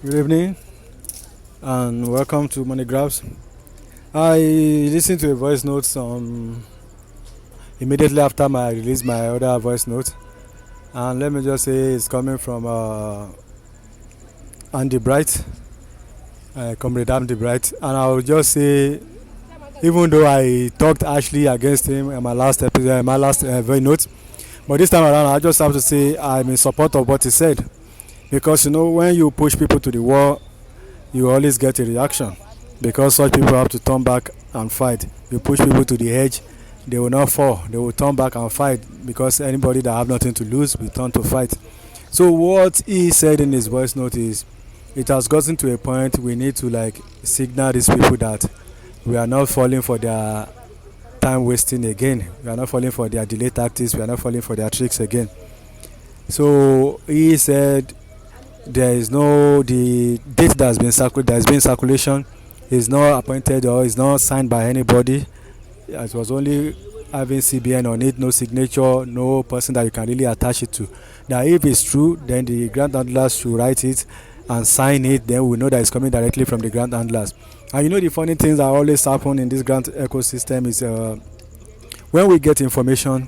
Good evening and welcome to Monographs. I listened to a voice note immediately after I released my other voice note, and let me just say it's coming from Andy Bright, Comrade Andy Bright, and I will just say, even though I talked harshly against him in my last episode, my last voice note, but this time around I just have to say I'm in support of what he said because when you push people to the wall you always get a reaction because such people have to turn back and fight. You push people to the edge, they will not fall, they will turn back and fight because anybody that have nothing to lose will turn to fight. So what he said in his voice note is it has gotten to a point we need to signal these people that we are not falling for their time wasting again, we are not falling for their delay tactics, we are not falling for their tricks again. So he said there is no the date that has been in circulation is not appointed or is not signed by anybody. It was only having CBN on it, no signature, no person that you can really attach it to. Now if it's true, then the grant handlers should write it and sign it, then we know that it's coming directly from the grant handlers. And the funny things that always happen in this grant ecosystem is when we get information,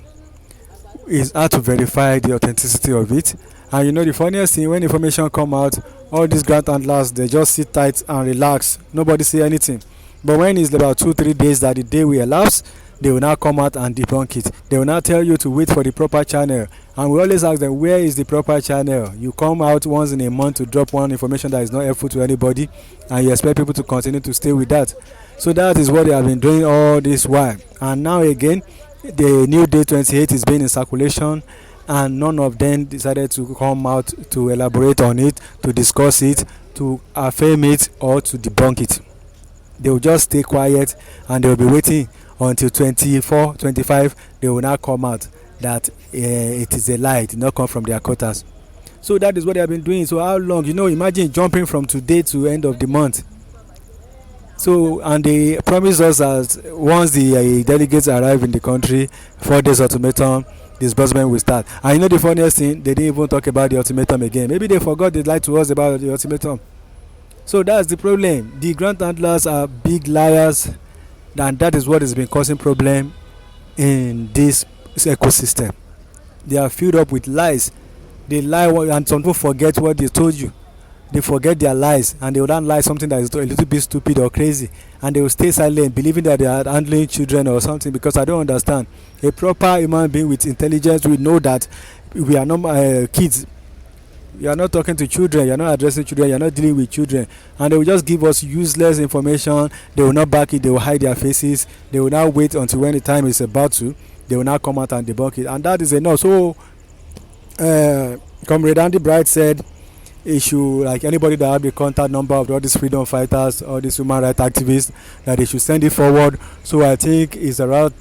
it's hard to verify the authenticity of it. And the funniest thing, when information come out, all these grant handlers they just sit tight and relax, nobody say anything. But when it's about 2 3 days that the day will elapse, they will now come out and debunk it. They will now tell you to wait for the proper channel, and we always ask them, where is the proper channel? You come out once in a month to drop one information that is not helpful to anybody, and you expect people to continue to stay with that. So that is what they have been doing all this while. And now again, the new day 28 is being in circulation, and none of them decided to come out to elaborate on it, to discuss it, to affirm it, or to debunk it. They will just stay quiet and they will be waiting until 24 25. They will now come out that it is a lie, it did not come from their quarters. So that is what they have been doing. So how long? Imagine jumping from today to end of the month. So, and they promise us that once the delegates arrive in the country, 4 days ultimatum, disbursement will start. And the funniest thing, they didn't even talk about the ultimatum again. Maybe they forgot they lied to us about the ultimatum. So that's the problem. The grant handlers are big liars, and that is what has been causing problem in this ecosystem. They are filled up with lies. They lie, and some people forget what they told you. They forget their lies, and they will not lie something that is a little bit stupid or crazy, and they will stay silent believing that they are handling children or something. Because I don't understand, a proper human being with intelligence will know that we are not kids. You are not talking to children, you are not addressing children, you are not dealing with children, and they will just give us useless information. They will not back it, they will hide their faces, they will now wait until when the time is about to, they will now come out and debunk it, and that is enough. So Comrade Andy Bright said he should, like anybody that have the contact number of all these freedom fighters, all these human rights activists, that they should send it forward. So I think it's about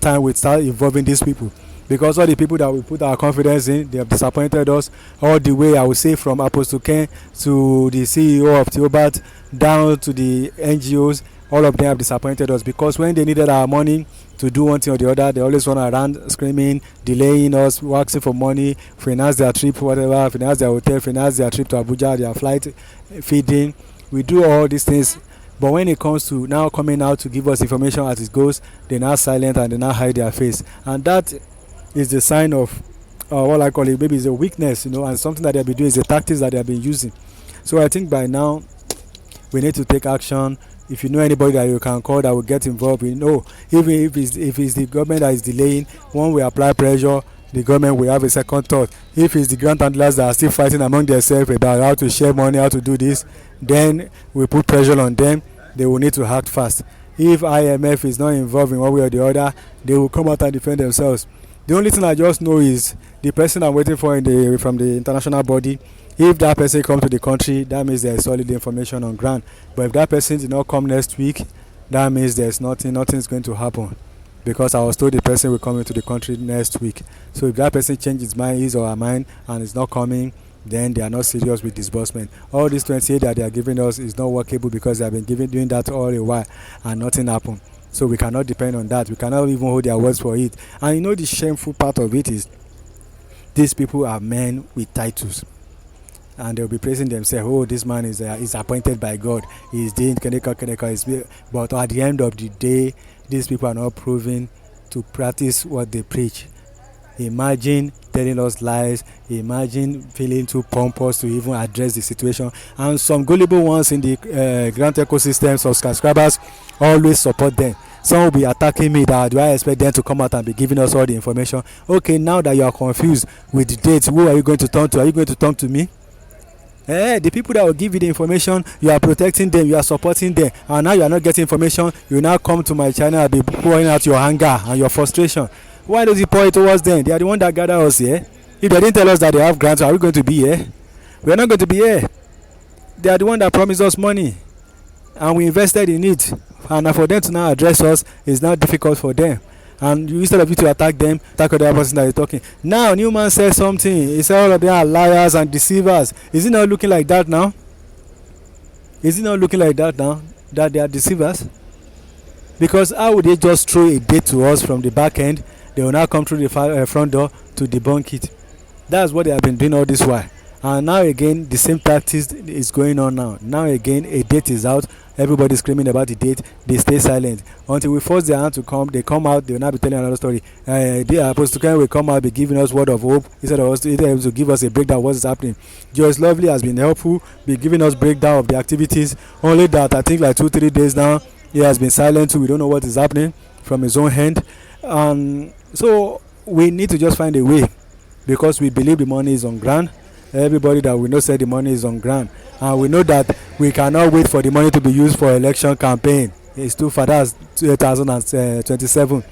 time we start involving these people, because all the people that we put our confidence in, they have disappointed us all the way. I would say from Apostle Ken to the CEO of Theobat down to the NGOs, all of them have disappointed us, because when they needed our money to do one thing or the other, they always run around screaming, delaying us, asking for money, finance their trip, whatever, finance their hotel, finance their trip to Abuja, their flight, feeding. We do all these things, but when it comes to now coming out to give us information as it goes, they're now silent and they now hide their face, and that is the sign of what I call it, maybe it's a weakness, and something that they've been doing is the tactics that they have been using. So I think by now we need to take action. If you know anybody that you can call that will get involved, even if it's the government that is delaying, one will apply pressure, the government will have a second thought. If it's the grant handlers that are still fighting among themselves about how to share money, how to do this, then we put pressure on them. They will need to act fast. If IMF is not involved in one way or the other, they will come out and defend themselves. The only thing I just know is the person I'm waiting for from the international body. If that person comes to the country, that means there is solid information on ground. But if that person did not come next week, that means there's nothing is going to happen, because I was told the person will come into the country next week. So if that person changes his or her mind and is not coming, then they are not serious with disbursement. All this 28 that they are giving us is not workable, because they have been doing that all a while and nothing happened. So we cannot depend on that. We cannot even hold their words for it. And the shameful part of it is these people are men with titles. and they'll be praising themselves. Oh, this man is appointed by God. He's doing Keneka. But at the end of the day, these people are not proven to practice what they preach. Imagine telling us lies. Imagine feeling too pompous to even address the situation. And some gullible ones in the grant ecosystem, subscribers always support them. Some will be attacking me that do I expect them to come out and be giving us all the information. Okay, now that you are confused with the dates, who are you going to turn to? Are you going to turn to me? The people that will give you the information, you are protecting them, you are supporting them, and now you are not getting information. You now come to my channel and be pouring out your anger and your frustration. Why does he pour it towards them? They are the one that gather us here. If they didn't tell us that they have grants, are we going to be here? We are not going to be here. They are the one that promised us money, and we invested in it. And for them to now address us is now difficult for them. And instead of you to attack them, attack the other person that you're talking. Now Newman says something. He said all of them are liars and deceivers. Is it not looking like that now? Is it not looking like that now, that they are deceivers? Because how would they just throw a date to us from the back end? They will now come through the front door to debunk it. That's what they have been doing all this while. And now again, the same tactics is going on now. Now again, a date is out. Everybody screaming about the date. They stay silent until we force their hand to come. They come out. They will now be telling another story. The apostle will come out, be giving us word of hope instead of us to give us a breakdown of what is happening. Joyce Lovely has been helpful, be giving us breakdown of the activities. Only that I think like 2-3 days now, he has been silent too. We don't know what is happening from his own hand. So we need to just find a way, because we believe the money is on ground. Everybody that we know said the money is on ground, and we know that we cannot wait for the money to be used for election campaign. It's too far. That's 2027.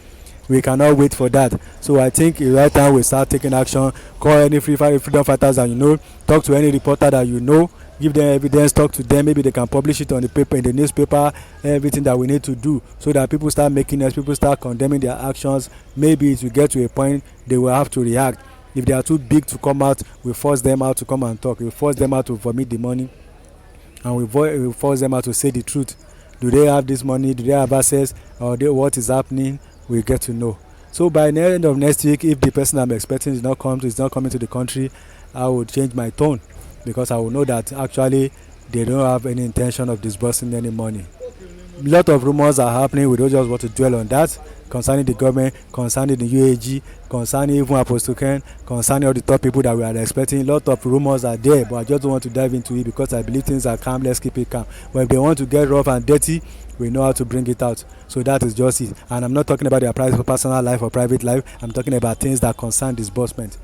We cannot wait for that. So I think it's right time we start taking action. Call any freedom fighters that you know. Talk to any reporter that you know. Give them evidence. Talk to them. Maybe they can publish it on the paper, in the newspaper. Everything that we need to do, so that people start making us. People start condemning their actions. Maybe it will get to a point they will have to react. If they are too big to come out, we force them out to come and talk. We force them out to vomit the money, and we force them out to say the truth. Do they have this money? Do they have access? Or what is happening? We get to know. So by the end of next week, if the person I'm expecting is not coming to the country, I will change my tone, because I will know that actually they don't have any intention of disbursing any money. A lot of rumors are happening. We don't just want to dwell on that, concerning the government, concerning the UAG, concerning even Apostle Ken, concerning all the top people that we are expecting. A lot of rumors are there, but I just don't want to dive into it, because I believe things are calm. Let's keep it calm. But if they want to get rough and dirty, we know how to bring it out. So that is just it. And I'm not talking about their personal life or private life. I'm talking about things that concern disbursement.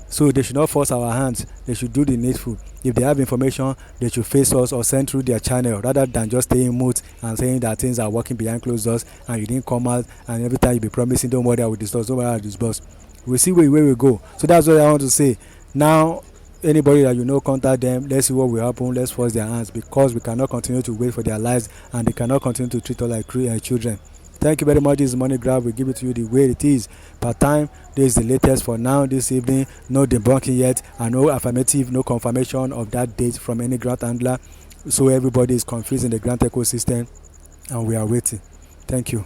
So they should not force our hands. They should do the needful. If they have information, they should face us or send through their channel, rather than just staying mute and saying that things are working behind closed doors and you didn't come out, and every time you be promising, don't worry, I will discuss, don't worry, I will discuss. We'll see where we go. So that's what I want to say. Now, anybody that you know, contact them. Let's see what will happen. Let's force their hands, because we cannot continue to wait for their lives, and they cannot continue to treat us like children. Thank you very much. This is Money Grab. We give it to you the way it is. Part time. This is the latest for now. This evening, no debunking yet, and no affirmative, no confirmation of that date from any grant handler. So everybody is confused in the grant ecosystem, and we are waiting. Thank you.